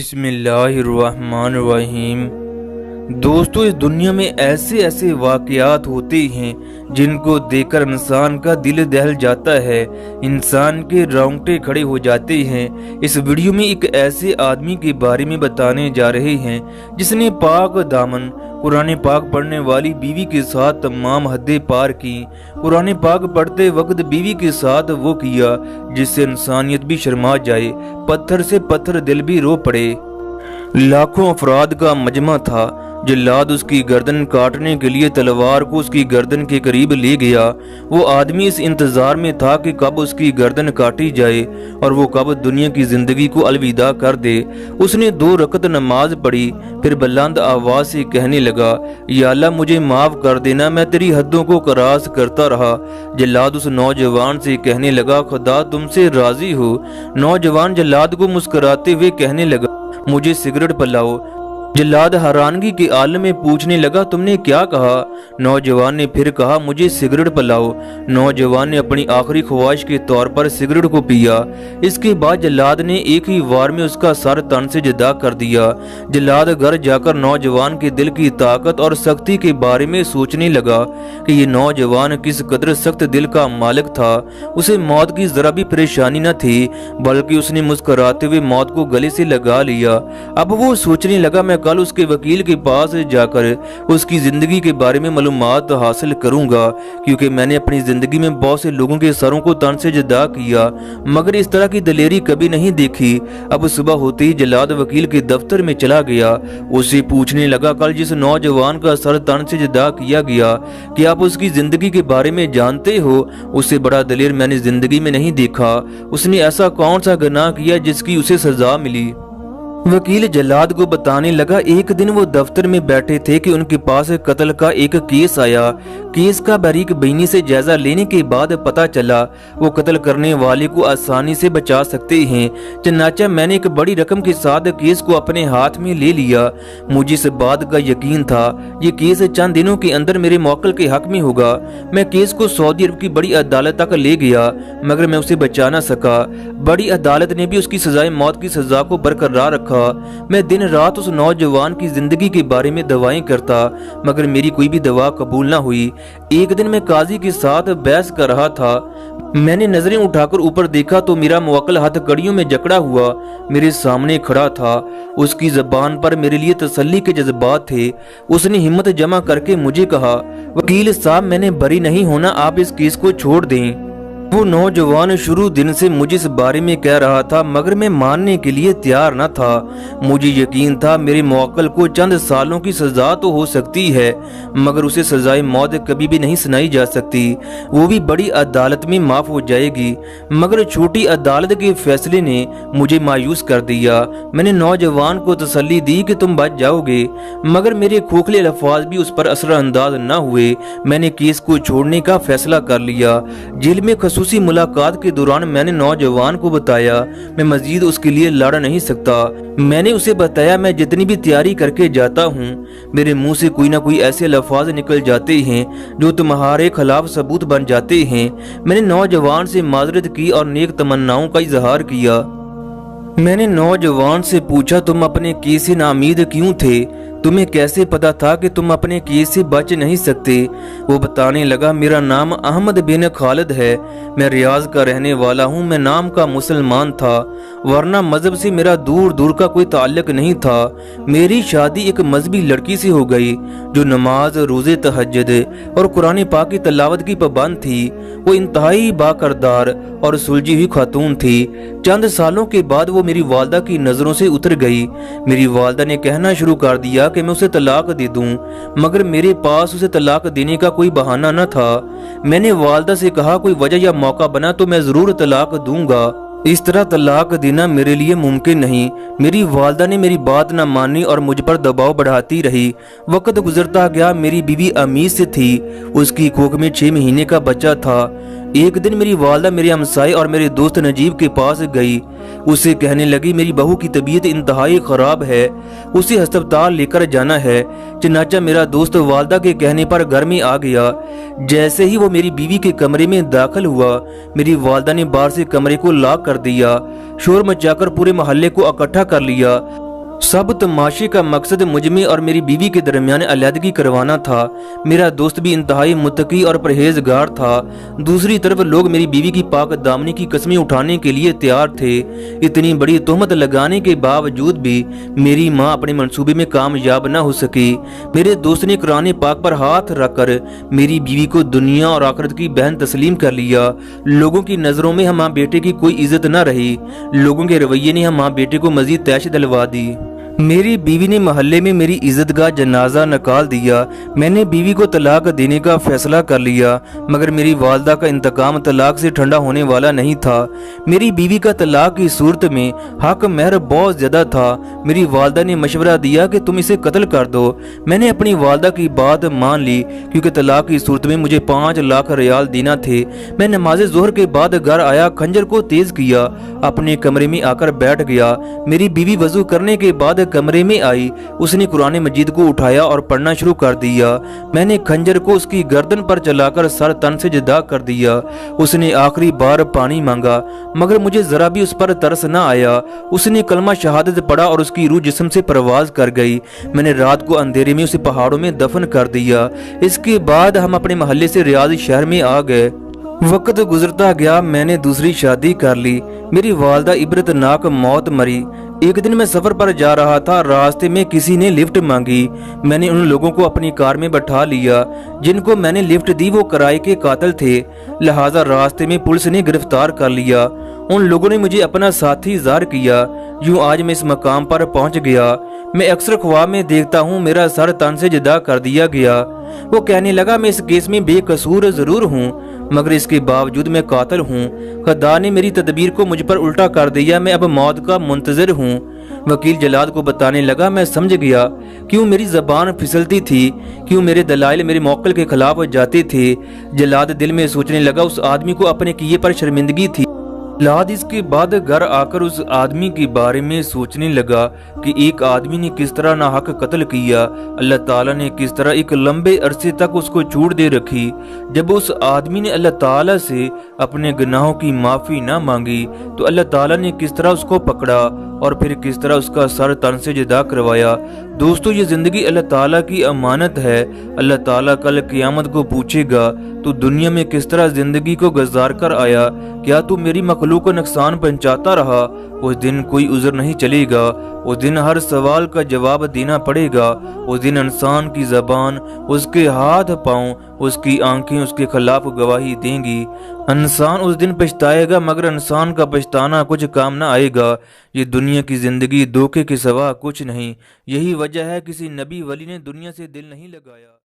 बिस्मिल्लाहिर्रहमानिर्रहीम। दोस्तों, इस दुनिया में ऐसे ऐसे वाक़यात होते हैं जिनको देखकर इंसान का दिल दहल जाता है, इंसान के रोंगटे खड़े हो जाते हैं। इस वीडियो में एक ऐसे आदमी के बारे में बताने जा रहे हैं जिसने पाक दामन कुरान पाक पढ़ने वाली बीवी के साथ तमाम हदें पार की। कुरान पाक पढ़ते वक्त बीवी के साथ वो किया जिससे इंसानियत भी शर्मा जाए, पत्थर से पत्थर दिल भी रो पड़े। लाखों अफराद का मजमा था। जल्लाद उसकी गर्दन काटने के लिए तलवार को उसकी गर्दन के करीब ले गया। वो आदमी इस इंतजार में था कि कब उसकी गर्दन काटी जाए और वो कब दुनिया की जिंदगी को अलविदा कर दे। उसने 2 रकत नमाज पढ़ी, फिर बुलंद आवाज से कहने लगा, या अल्लाह मुझे माफ कर देना, मैं तेरी हदों को क्रॉस करता रहा। जल्लाद उस नौजवान से कहने लगा, खुदा तुमसे राजी हो। नौजवान जल्लाद को मुस्कुराते हुए कहने लगा, मुझे सिगरेट पिलाओ। जल्लाद हैरानगी के आलम में पूछने लगा, तुमने क्या कहा? नौजवान ने फिर कहा, मुझे सिगरेट पिलाओ। नौजवान ने अपनी आखिरी ख्वाहिश के तौर पर सिगरेट को पिया। इसके बाद जल्लाद ने एक ही वार में उसका सर तन से जुदा कर दिया। जल्लाद घर जाकर नौजवान के दिल की ताकत और सख्ती के बारे में सोचने लगा कि ये नौजवान किस कदर सख्त दिल का मालिक था। उसे मौत की जरा भी परेशानी न थी, बल्कि उसने मुस्कुराते हुए मौत को गले से लगा लिया। अब वो सोचने लगा, मैं कल उसके वकील के पास जाकर उसकी जिंदगी के बारे में मालूमात हासिल करूंगा, क्योंकि मैंने अपनी जिंदगी में बहुत से लोगों के सरों को तन से जुदा किया, मगर इस तरह की दलेरी कभी नहीं देखी। अब सुबह होते ही जल्लाद वकील के दफ्तर में चला गया। उससे पूछने लगा, कल जिस नौजवान का सर तन से जुदा किया गया, क्या आप उसकी जिंदगी के बारे में जानते हो? उससे बड़ा दलेर मैंने जिंदगी में नहीं देखा। उसने ऐसा कौन सा गुनाह किया जिसकी उसे सजा मिली? वकील जल्लाद को बताने लगा, एक दिन वो दफ्तर में बैठे थे कि उनके पास कत्ल का एक केस आया। केस का बारीक बीनी से जायजा लेने के बाद पता चला वो कत्ल करने वाले को आसानी से बचा सकते हैं। चनाचा मैंने एक बड़ी रकम के साथ केस को अपने हाथ में ले लिया। मुझे इस बात का यकीन था ये केस चंद दिनों के अंदर मेरे मौक्कल के हक में होगा। मैं केस को सऊदी अरब की बड़ी अदालत तक ले गया, मगर मैं उसे बचा न सका। बड़ी अदालत ने भी उसकी सजाए मौत की सजा को बरकरार रखा। मैं दिन रात उस नौजवान की जिंदगी के बारे में दवाएं करता, मगर मेरी कोई भी दवा कबूल ना हुई। एक दिन मैं काजी के साथ बहस कर रहा था। मैंने नजरें उठाकर ऊपर देखा तो मेरा मुवक्किल हाथ कड़ियों में जकड़ा हुआ मेरे सामने खड़ा था। उसकी जबान पर मेरे लिए तसल्ली के जज्बात थे। उसने हिम्मत जमा करके मुझे कहा, वकील साहब मैंने बरी नहीं होना, आप इस केस को छोड़ दें। वो नौजवान शुरू दिन से मुझे इस बारे में कह रहा था, मगर मैं मानने के लिए तैयार न था। मुझे यकीन था मेरे मुवक्किल को चंद सालों की सजा तो हो सकती है, मगर उसे सजाए मौत कभी भी नहीं सुनाई जा सकती। वो भी बड़ी अदालत में माफ हो जाएगी। मगर छोटी अदालत के फैसले ने मुझे मायूस कर दिया। मैंने नौजवान को तसल्ली दी कि तुम बच जाओगे, मगर मेरे खोखले अल्फाज भी उस पर असरअंदाज न हुए। मैंने केस को छोड़ने का फैसला कर लिया। जेल में खसूसी मुलाकात के दौरान मैंने नौजवान को बताया मैं मजीद उसके लिए लड़ नहीं सकता। मैंने उसे बताया मैं जितनी भी तैयारी करके जाता हूँ, मेरे मुंह से कोई ना कोई ऐसे लफ्ज निकल जाते हैं जो तुम्हारे खिलाफ सबूत बन जाते हैं। मैंने नौजवान से माजरत की और नेक तमन्नाओं का इजहार किया। मैंने नौजवान से पूछा, तुम अपने केस से नाउम्मीद क्यों थे? तुम्हें कैसे पता था कि तुम अपने केस से बच नहीं सकते? वो बताने लगा, मेरा नाम अहमद बिन खालिद है, मैं रियाज का रहने वाला हूँ। मैं नाम का मुसलमान था, वरना मजहब से मेरा दूर दूर का कोई ताल्लुक नहीं था। मेरी शादी एक मजहबी लड़की से हो गई जो नमाज, रोजे, तहज्जुद और कुरान पाक की तिलावत की पाबंद थी। वो इंतहाई बाकरदार और सुलझी हुई खातून थी। चंद सालों के बाद वो मेरी वालदा की नजरों से उतर गई। मेरी वालदा ने कहना शुरू कर दिया कि मैं उसे तलाक दे दूं, मगर मेरे पास उसे तलाक देने का कोई बहाना न था। मैंने वालदा से कहा, कोई वजह या मौका बना तो मैं जरूर तलाक दूंगा। इस तरह तलाक देना मेरे लिए मुमकिन नहीं। मेरी वालदा ने मेरी बात न मानी और मुझ पर दबाव बढ़ाती रही। वक्त गुजरता गया। मेरी बीवी अमीर से थी, उसकी कोख में 6 महीने का बच्चा था। एक दिन मेरी वालदा मेरे हमसाए और मेरे दोस्त नजीब के पास गई। उसे कहने लगी, मेरी बहू की तबीयत इंतहाई खराब है, उसे अस्पताल लेकर जाना है। चनाचा मेरा दोस्त वालदा के कहने पर घर में आ गया। जैसे ही वो मेरी बीवी के कमरे में दाखिल हुआ, मेरी वालदा ने बाहर से कमरे को लॉक कर दिया। शोर मचाकर पूरे मोहल्ले को इकट्ठा कर लिया। सब तमाशे का मकसद मुझमें और मेरी बीवी के दरमियान अलहदगी करवाना था। मेरा दोस्त भी इंतहाई मुत्तकी और परहेजगार था। दूसरी तरफ लोग मेरी बीवी की पाक दामनी की कस्में उठाने के लिए तैयार थे। इतनी बड़ी तोहमत लगाने के बावजूद भी मेरी माँ अपने मंसूबे में कामयाब न हो सकी। मेरे दोस्त ने कुरान पाक पर हाथ रखकर मेरी बीवी को दुनिया और आखिरत की बहन तस्लीम कर लिया। लोगों की नज़रों में हम माँ बेटे की कोई इज्जत न रही। लोगों के रवैये ने हम माँ बेटे को मजीद तैश दिलवा दी। मेरी बीवी ने मोहल्ले में मेरी इज्जत का जनाजा निकाल दिया। मैंने बीवी को तलाक देने का फैसला कर लिया, मगर मेरी वालदा का इंतकाम तलाक से ठंडा होने वाला नहीं था। मेरी बीवी का तलाक की सूरत में हक महर बहुत ज़्यादा था। मेरी वालदा ने मशवरा दिया कि तुम इसे कत्ल कर दो। मैंने अपनी वालदा की बात मान ली, क्योंकि तलाक की सूरत में मुझे 5 लाख रियाल देना थे। मैं नमाज ज़ोहर के बाद घर आया, खंजर को तेज़ किया, अपने कमरे में आकर बैठ गया। मेरी बीवी वजू करने के बाद कमरे में आई। उसने कुरान मजीद को उठाया और पढ़ना शुरू कर दिया। मैंने खंजर को उसकी गर्दन पर चलाकर सर तन से जुदा कर दिया। उसने आखिरी बार पानी मांगा, मगर मुझे जरा भी उस पर तरस न आया। उसने कलमा शहादत पढ़ा और उसकी रूह जिस्म से परवाज कर गई। मैंने रात को अंधेरे में उसे पहाड़ों में दफन कर दिया। इसके बाद हम अपने मोहल्ले से रियाद शहर में आ गए। वक्त गुजरता गया, मैंने दूसरी शादी कर ली। मेरी वालदा इबरतनाक मौत मरी। एक दिन मैं सफर पर जा रहा था, रास्ते में किसी ने लिफ्ट मांगी। मैंने उन लोगों को अपनी कार में बैठा लिया जिनको मैंने लिफ्ट दी। वो किराए के कातिल थे, लिहाजा रास्ते में पुलिस ने गिरफ्तार कर लिया। उन लोगों ने मुझे अपना साथी जार किया। यूं आज मैं इस मकाम पर पहुंच गया। मैं अक्सर ख्वाब में देखता हूं मेरा सर तन से जुदा कर दिया गया। वो कहने लगा, मैं इस केस में बेकसूर जरूर हूँ, मगर इसके बावजूद मैं कातिल हूँ। खुदा ने मेरी तदबीर को मुझ पर उल्टा कर दिया। मैं अब मौत का मुंतजर हूँ। वकील जलाद को बताने लगा, मैं समझ गया क्यों मेरी जबान फिसलती थी, क्यों मेरे दलाइल मेरे मौक्किल के खिलाफ जाते थे। जलाद दिल में सोचने लगा, उस आदमी को अपने किए पर शर्मिंदगी थी। लाद इसके बाद घर आकर उस आदमी के बारे में सोचने लगा कि एक आदमी ने किस तरह नाहक कत्ल किया। अल्लाह ताला ने किस तरह एक लंबे अरसे तक उसको छूट दे रखी। जब उस आदमी ने अल्लाह ताला से अपने गुनाहों की माफ़ी ना मांगी तो अल्लाह ताला ने किस तरह उसको पकड़ा और फिर किस तरह उसका सर तन से जुदा करवाया। दोस्तों, ये ज़िंदगी अल्लाह ताला की अमानत है। अल्लाह ताला कल क़यामत को पूछेगा, तू दुनिया में किस तरह ज़िंदगी को गुजार कर आया? क्या तू मेरी मखलूक को नुकसान पहुंचाता रहा? उस दिन कोई उज़र नहीं चलेगा। उस दिन हर सवाल का जवाब देना पड़ेगा। उस दिन इंसान की ज़बान, उसके हाथ पाँव, उसकी आंखें उसके खिलाफ गवाही देंगी। इंसान उस दिन पछताएगा, मगर इंसान का पछताना कुछ काम ना आएगा। ये दुनिया की ज़िंदगी धोखे के सिवा कुछ नहीं। यही वजह है किसी नबी वली ने दुनिया से दिल नहीं लगाया।